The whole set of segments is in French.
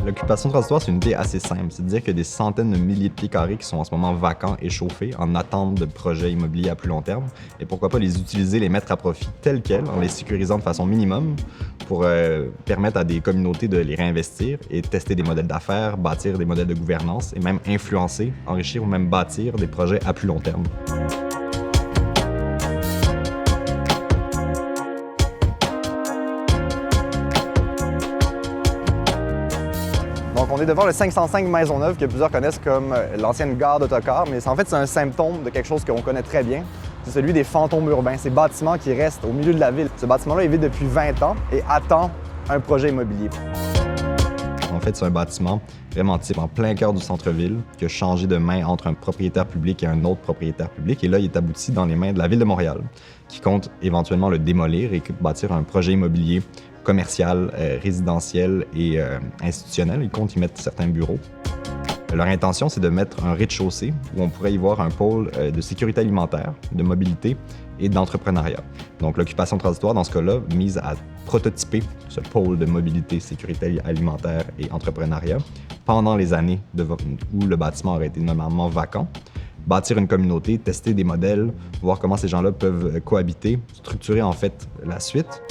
L'occupation transitoire, c'est une idée assez simple. C'est de dire qu'il y a des centaines de milliers de pieds carrés qui sont en ce moment vacants et chauffés en attente de projets immobiliers à plus long terme. Et pourquoi pas les utiliser, les mettre à profit tels quels, en les sécurisant de façon minimum pour permettre à des communautés de les réinvestir et tester des modèles d'affaires, bâtir des modèles de gouvernance et même influencer, enrichir ou même bâtir des projets à plus long terme. Donc, on est devant le 505 Maisonneuve, que plusieurs connaissent comme l'ancienne gare d'autocar, mais en fait, c'est un symptôme de quelque chose qu'on connaît très bien. C'est celui des fantômes urbains, ces bâtiments qui restent au milieu de la ville. Ce bâtiment-là est vide depuis 20 ans et attend un projet immobilier. En fait, c'est un bâtiment vraiment type en plein cœur du centre-ville qui a changé de main entre un propriétaire public et un autre propriétaire public. Et là, il est abouti dans les mains de la Ville de Montréal, qui compte éventuellement le démolir et bâtir un projet immobilier commercial, résidentiel et institutionnel. Ils comptent y mettre certains bureaux. Leur intention, c'est de mettre un rez-de-chaussée où on pourrait y voir un pôle de sécurité alimentaire, de mobilité et d'entrepreneuriat. Donc, l'occupation transitoire, dans ce cas-là, mise à prototyper ce pôle de mobilité, sécurité alimentaire et entrepreneuriat pendant les années où le bâtiment aurait été normalement vacant. Bâtir une communauté, tester des modèles, voir comment ces gens-là peuvent cohabiter, structurer en fait la suite.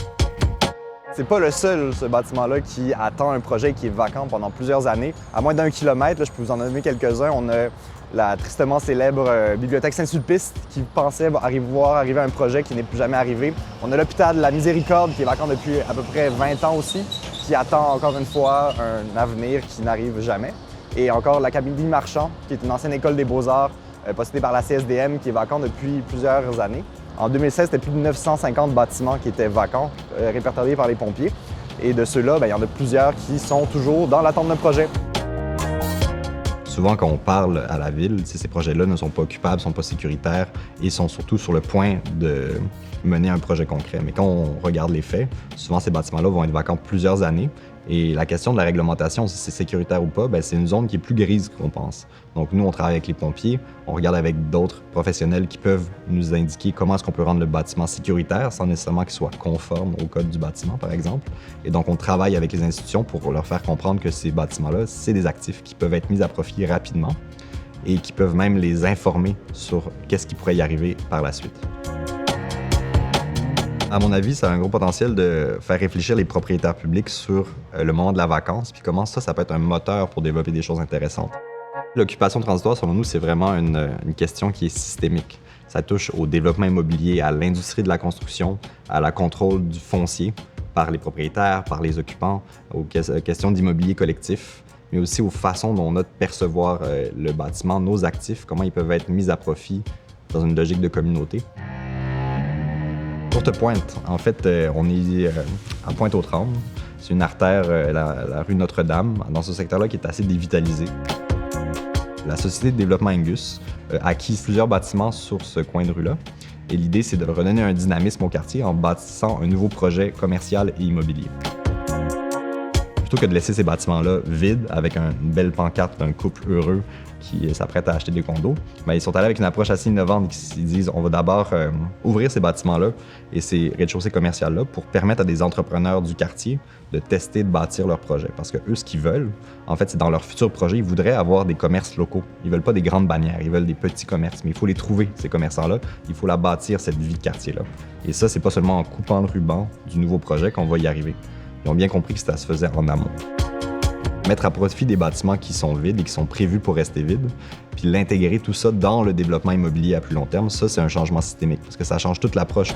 C'est pas le seul, ce bâtiment-là, qui attend un projet qui est vacant pendant plusieurs années. À moins d'1 kilomètre, je peux vous en nommer quelques-uns, on a la tristement célèbre bibliothèque Saint-Sulpice qui pensait voir arriver un projet qui n'est plus jamais arrivé. On a l'hôpital de la Miséricorde qui est vacant depuis à peu près 20 ans aussi, qui attend encore une fois un avenir qui n'arrive jamais. Et encore l'Académie Marchand, qui est une ancienne école des beaux-arts possédée par la CSDM, qui est vacant depuis plusieurs années. En 2016, c'était plus de 950 bâtiments qui étaient vacants, répertoriés par les pompiers. Et de ceux-là, il y en a plusieurs qui sont toujours dans l'attente d'un projet. Souvent, quand on parle à la ville, ces projets-là ne sont pas occupables, ne sont pas sécuritaires et sont surtout sur le point de mener un projet concret. Mais quand on regarde les faits, souvent ces bâtiments-là vont être vacants plusieurs années. Et la question de la réglementation, si c'est sécuritaire ou pas, c'est une zone qui est plus grise qu'on pense. Donc nous, on travaille avec les pompiers, on regarde avec d'autres professionnels qui peuvent nous indiquer comment est-ce qu'on peut rendre le bâtiment sécuritaire sans nécessairement qu'il soit conforme au code du bâtiment, par exemple. Et donc on travaille avec les institutions pour leur faire comprendre que ces bâtiments-là, c'est des actifs qui peuvent être mis à profit rapidement et qui peuvent même les informer sur qu'est-ce qui pourrait y arriver par la suite. À mon avis, ça a un gros potentiel de faire réfléchir les propriétaires publics sur le moment de la vacance, puis comment ça peut être un moteur pour développer des choses intéressantes. L'occupation transitoire, selon nous, c'est vraiment une question qui est systémique. Ça touche au développement immobilier, à l'industrie de la construction, à la contrôle du foncier par les propriétaires, par les occupants, aux questions d'immobilier collectif, mais aussi aux façons dont on a de percevoir le bâtiment, nos actifs, comment ils peuvent être mis à profit dans une logique de communauté. Courte pointe, en fait, on est à Pointe-aux-Trembles. C'est une artère, la rue Notre-Dame, dans ce secteur-là qui est assez dévitalisé. La Société de développement Angus a acquis plusieurs bâtiments sur ce coin de rue-là. Et l'idée, c'est de redonner un dynamisme au quartier en bâtissant un nouveau projet commercial et immobilier. Plutôt que de laisser ces bâtiments-là vides avec une belle pancarte d'un couple heureux qui s'apprête à acheter des condos, ils sont allés avec une approche assez innovante qui disent on va d'abord ouvrir ces bâtiments-là et ces rez-de-chaussée commerciales-là pour permettre à des entrepreneurs du quartier de tester, de bâtir leur projet. Parce que eux, ce qu'ils veulent, en fait, c'est dans leur futur projet, ils voudraient avoir des commerces locaux. Ils veulent pas des grandes bannières, ils veulent des petits commerces. Mais il faut les trouver, ces commerçants-là. Il faut la bâtir, cette vie de quartier-là. Et ça, c'est pas seulement en coupant le ruban du nouveau projet qu'on va y arriver. Ils ont bien compris que ça se faisait en amont. Mettre à profit des bâtiments qui sont vides et qui sont prévus pour rester vides, puis l'intégrer tout ça dans le développement immobilier à plus long terme, ça, c'est un changement systémique parce que ça change toute l'approche.